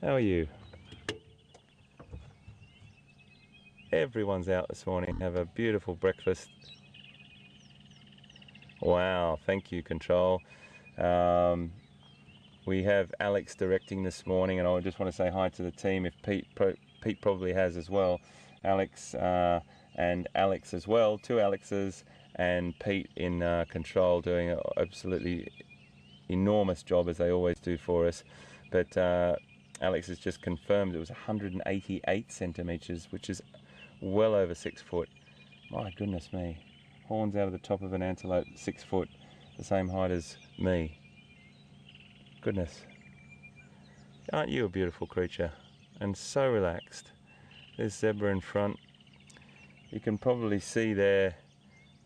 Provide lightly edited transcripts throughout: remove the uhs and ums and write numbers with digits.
How are you? Everyone's out this morning. Have a beautiful breakfast. Wow, thank you, Control. We have Alex directing this morning, and I just want to say hi to the team. If Pete probably has as well. Alex and Alex as well, two Alexes, and Pete in Control doing an absolutely enormous job as they always do for us. But Alex has just confirmed it was 188 centimetres, which is well over 6 foot. My goodness me. Horns out of the top of an antelope, 6 foot, the same height as me. Goodness. Aren't you a beautiful creature? And so relaxed. There's zebra in front. You can probably see there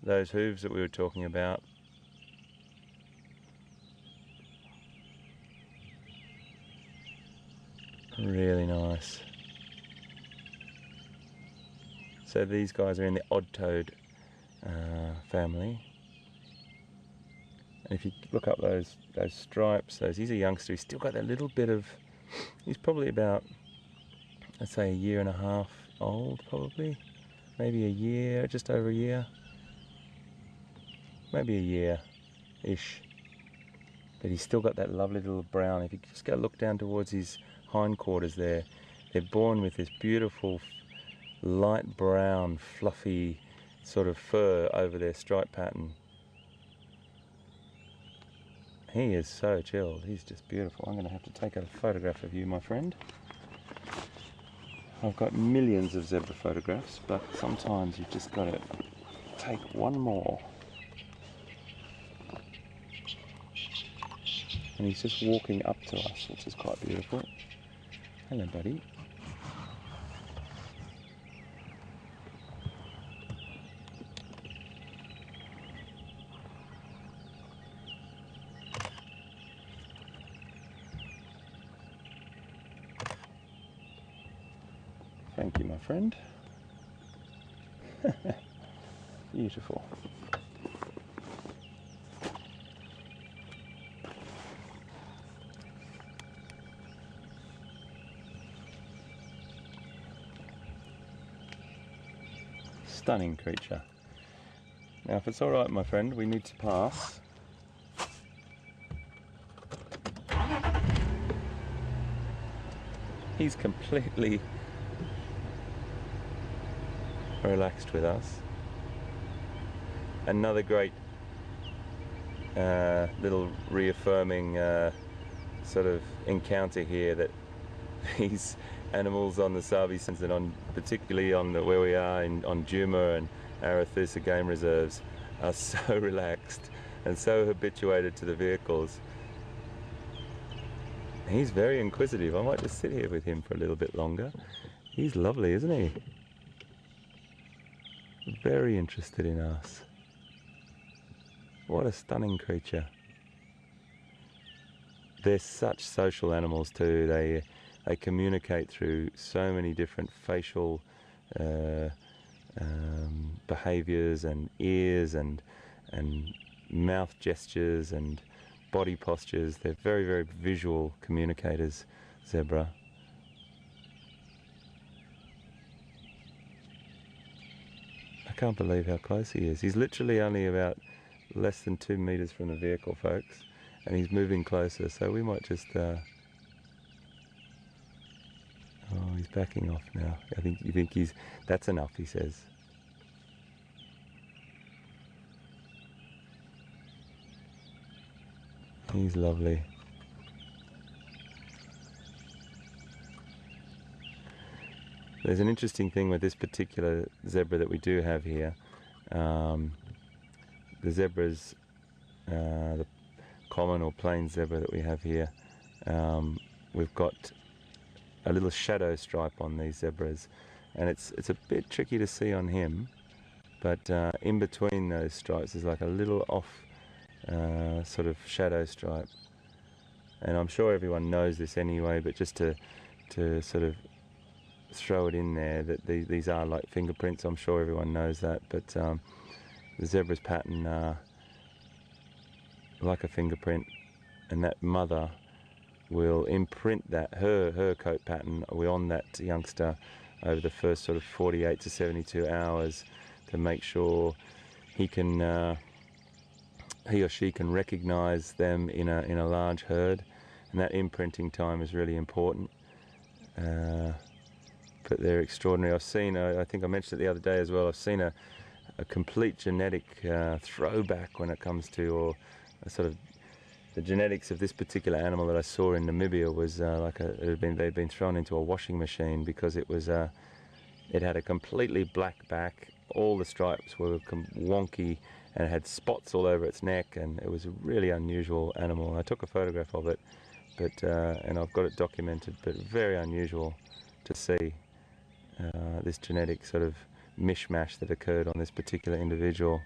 those hooves that we were talking about. Really nice. So these guys are in the odd-toed family. And if you look up those stripes, he's a youngster. He's still got that little bit of. He's probably about, let's say, a year and a half old, probably. Maybe a year, just over a year. Maybe a year-ish. But he's still got that lovely little brown. If you just go look down towards his hindquarters there, they're born with this beautiful light brown, fluffy sort of fur over their stripe pattern. He is so chilled. He's just beautiful. I'm going to have to take a photograph of you, my friend. I've got millions of zebra photographs, but sometimes you've just got to take one more. And he's just walking up to us, which is quite beautiful. Hello, buddy. Thank you, my friend. Beautiful. Stunning creature. Now, if it's all right, my friend, we need to pass. He's completely relaxed with us. Another great little reaffirming sort of encounter here that these animals on the Sabi Sands and particularly on where we are on Juma and Arathusa game reserves are so relaxed and so habituated to the vehicles. He's very inquisitive. I might just sit here with him for a little bit longer. He's lovely, isn't he? Very interested in us. What a stunning creature. They're such social animals too. They communicate through so many different facial behaviors and ears and mouth gestures and body postures. They're very, very visual communicators, zebra. I can't believe how close he is. He's literally only about less than 2 meters from the vehicle, folks, and he's moving closer, so we might just oh, he's backing off now. You think that's enough, he says. He's lovely. There's an interesting thing with this particular zebra that we do have here. The zebras, the common or plain zebra that we have here, we've got a little shadow stripe on these zebras, and it's a bit tricky to see on him, but in between those stripes is like a little off sort of shadow stripe, and I'm sure everyone knows this anyway, but just to sort of throw it in there that these are like fingerprints. I'm sure everyone knows that, but the zebra's pattern like a fingerprint, and that mother will imprint that her coat pattern on that youngster over the first sort of 48 to 72 hours to make sure he or she can recognize them in a large herd, and that imprinting time is really important. But they're extraordinary. I've seen, I think I mentioned it the other day as well, I've seen a complete genetic throwback when it comes to, or a sort of, the genetics of this particular animal that I saw in Namibia was they'd been thrown into a washing machine, because it had a completely black back, all the stripes were wonky, and it had spots all over its neck, and it was a really unusual animal. I took a photograph of it, but and I've got it documented, but very unusual to see this genetic sort of mishmash that occurred on this particular individual.